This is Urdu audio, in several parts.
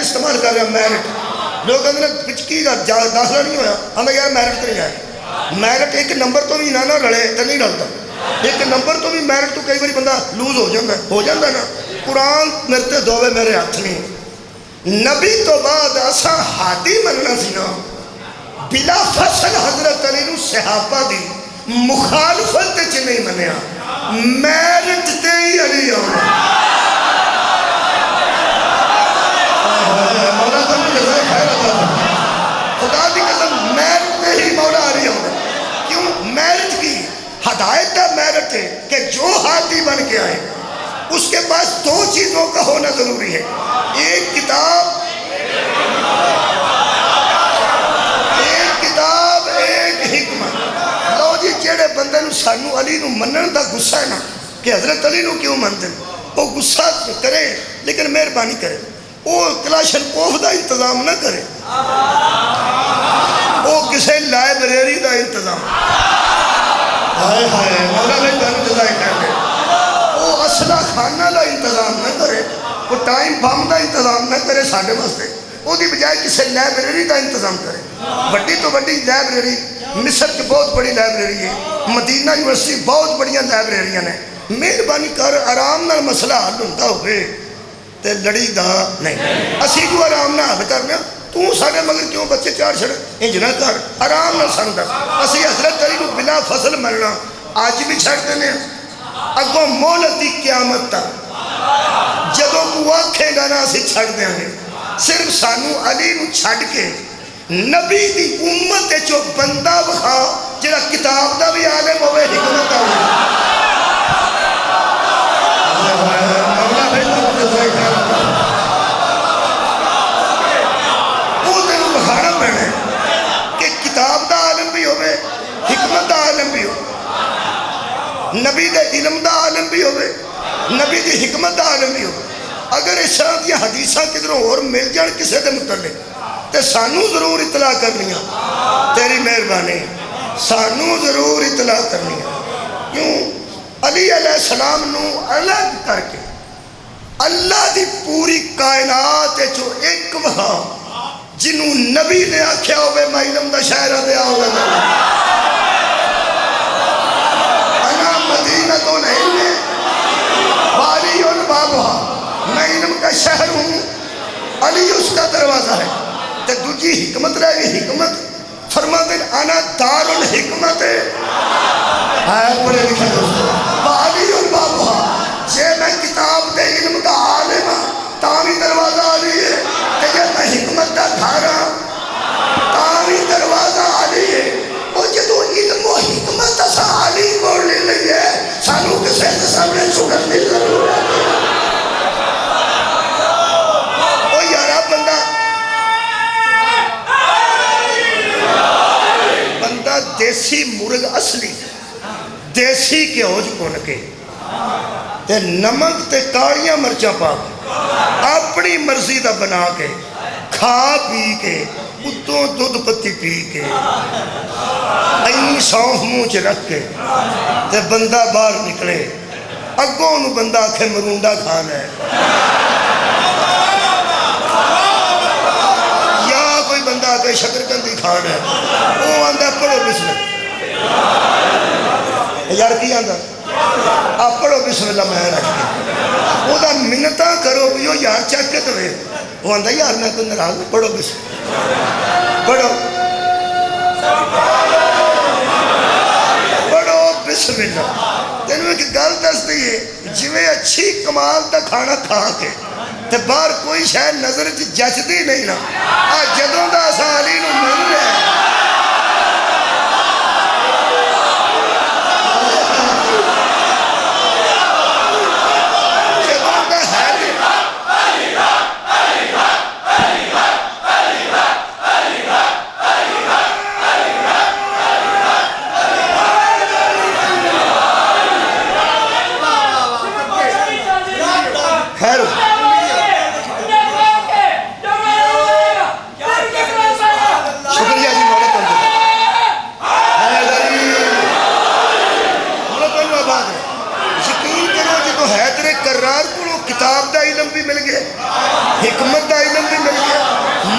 استعمال کر رہا میرٹ لوگ کہتے ہیں پچکی کا داخلہ نہیں ہویا ہمیں یار میرٹ تو نہیں ہے میرٹ ایک نمبر تو بھی نہ رلے تو نہیں رلتا ایک نمبر تو بھی میرٹ تو کئی باری بندہ لوز ہو جاتا ہے نا قرآن میرے تے دووے میرے ہاتھ نہیں نبی تو بعد اساں ہادی مننا سی نا بلا فصل حضرت علی نو صحابہ دی مخالفت چ نہیں منیا میرٹ تے ہی علی آنا مولا تو مجھے خیر عطا خدا دی قسم میرٹ تے ہی مولا علی آنا کیوں میرٹ کی ہدایت کا میرٹ ہے کہ جو ہادی بن کے آئے اس کے پاس دو چیزوں کا ہونا ضروری ہے ایک کتاب ایک حکمت لو جی جیڑے بندے نو سانو علی نو منن دا غصہ ہے نا کہ حضرت علی نو کیوں منتے ہیں وہ غصہ کرے لیکن مہربانی کرے وہ کلاشن کوف دا انتظام نہ کرے وہ کسے لائبریری دا انتظام ہائے ہائے مولا نے جانو جزائے کہتے وہ اسلحہ خانہ دا انتظام نہ کرے وہ ٹائم بم دا انتظام نہ کرے ساڑھے واسطے وہ دی بجائے کسے لائبریری دا انتظام کرے بڑی تو بڑی لائبریری مصر کی بہت بڑی لائبریری ہے مدینہ یونیورسٹی بہت بڑیاں لائبریریاں ہیں مہربانی کر آرام نال مسئلہ حل ہوتا ہوئے تے لڑی دا نہیں اسی کو آرام نہ حل کرنا تو ساڑھے مگر کیوں بچے چار چھڑ انجنہ کر آرام نہ سن دس اسی حضرت علی کو بلا فصل ملنا آج بھی چھڑ دینے اگوں مولتی قیامت تک جدوں کو آکھے گا نا اسی چھڑ دیں گے صرف سانو علی نو چھڑ کے نبی دی امت جو بندہ بخا جڑا کتاب دا بھی عالم ہوئے حکمت دا ہوئے مولا بھیجا مجھے سے خیر وہ دن بخانا پڑھنے کہ کتاب دا عالم بھی ہوئے حکمت دا عالم بھی ہوئے نبی دے علم دا عالم بھی ہوئے نبی دی حکمت دا عالم بھی ہوئے اگر اس طرح دیا حدیثہ کدھروں اور مل جان کسے دے متعلق تے سانو ضرور اطلاع کرنی ہے تیری مہربانی سانو ضرور اطلاع کرنی ہے کیوں علی علیہ السلام نو الگ کر کے اللہ دی پوری کائنات جو ایک وہاں جنہوں نبی نے آکھیا ہوئے میں علم دا شاعرہ دیا ہوگا انا مدینہ تو نہیں میں والی البابہ میں علم کا شہر ہوں علی اس کا دروازہ ہے تے دوجی حکمت رہ گئی حکمت فرما دن انا دار الحکمت ہے پڑھے لکھے دوستو والی البابہ جے میں کتاب دے علم دا عالم تاوی دروازہ علی ہے تے جے میں حکمت دا دھارا تاوی دروازہ علی ہے وہ جدو علم و حکمت اسا علی کو لے لئے سانو کسے سامنے چھوڑن دی ضرورت ہے وہ یارا بندہ دیسی مرغ اصلی دیسی کے ہوج کون کے تے نمک تے کاریاں مرچہ پا کے اپنی مرضی دا بنا کے کھا پی کے اتوں دودھ پتی پی کے این سونف منہ چ رکھ کے تے بندہ باہر نکلے اگوں نو بندہ آکھے مرونڈا کھانا ہے یا کوئی بندہ آکھے شکرکندی کھانا ہے وہ آندہ پڑھو بسم اللہ یار کی آندہ آپ پڑھو بسم اللہ میں رکھ کے وہ دا منتہ کرو بیو یار چاک کے توے وہ آندہ یار میں کوئی نراز پڑھو بسم اللہ پڑھو بسم اللہ تینویں کی گل دس دیئے جویں اچھی کمال دا کھانا کھا کے تے باہر کوئی شاید نظر جچ دی نہیں نا آج جدوں دا اسا علی نو من رہے کتاب دا علم بھی مل گئے حکمت دا علم بھی مل گیا,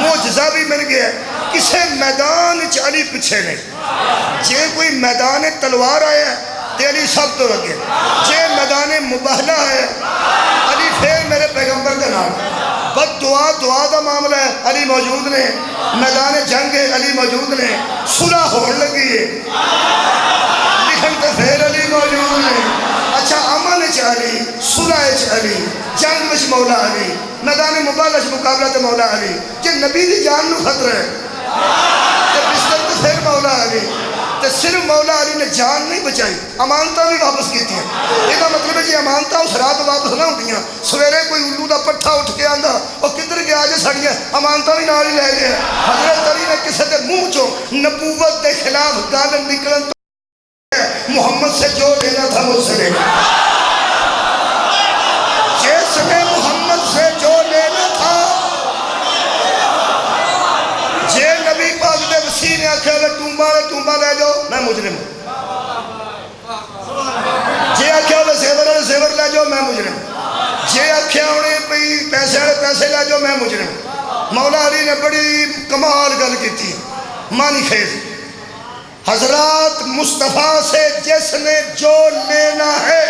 معجزہ بھی مل گیا. کسے میدان علی پیچھے نہیں. جے کوئی میدان تلوار آیا ہے تے علی سب تو لگے. جے میدان مباہلہ ہے علی پھر میرے پیغمبر دے نال. بد دعا دا معاملہ ہے علی موجود نے. میدان جنگ ہے علی موجود نے. صلح ہون لگی ہے لکھن تے پھر علی موجود نے. اچھا امن چ علی, صلح چ علی, جنگ وچ مولا علی, میدان مباہلہ چ مقابلہ تے مولا علی. کہ نبی دی جان نو خطرہ ہے تے بستر تے پھر مولا علی. تے صرف مولا علی نے جان نہیں بچائی, امانتاں بھی واپس کیتی ہیں. یہ مطلب ہے جی امانتاں اس رات واپس نہ ہوندیاں. سویرے کوئی الو دا پٹھا اٹھ کے آندا وہ کدھر گیا جے ساڑیاں امانتاں بھی نال ہی لے گئے. حضرت علی نے کسے دے منہ چوں نبوت دے خلاف گال نکلن تو محمد سے جو لینا تھا مجھ سے لینا. جس نے محمد سے جو لینا تھا, جے نبی پاک دے وسیع نے آکھے ٹومبا لے جاؤ میں مجرم ہوں. جے آکھے ہوئے زیور لے جاؤ میں مجرم ہوں. جے آکھے ہوئے پیسے والے پیسے لے جاؤ میں مجرم ہوں. مولا علی نے بڑی کمال گل کی تھی, مانی خیز. حضرات مصطفیٰ سے جس نے جو لینا ہے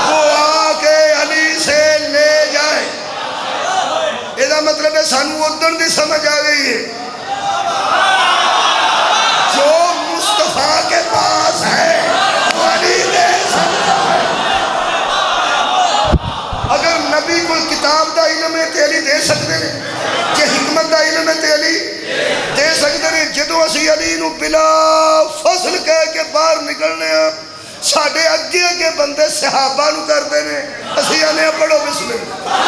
وہ آ کے علی سے لے جائے. یہ مطلب ہے سانو ادھر دی سمجھ آ گئی ہے. جو مصطفیٰ کے پاس ہے وہ علی دے سکتا ہے. اگر نبی کوئی کتاب دا علم ہے تے علی دے سکتے ہیں, کہ حکمت دا علم ہے تے علی دے سکتے ہیں. جدو اسی علی نو بلا فصل کہہ کے باہر نکلنے ہیں, ساڑھے اگے بندے صحابہ نو کر دینے, اسی آنے پڑھو بسم اللہ.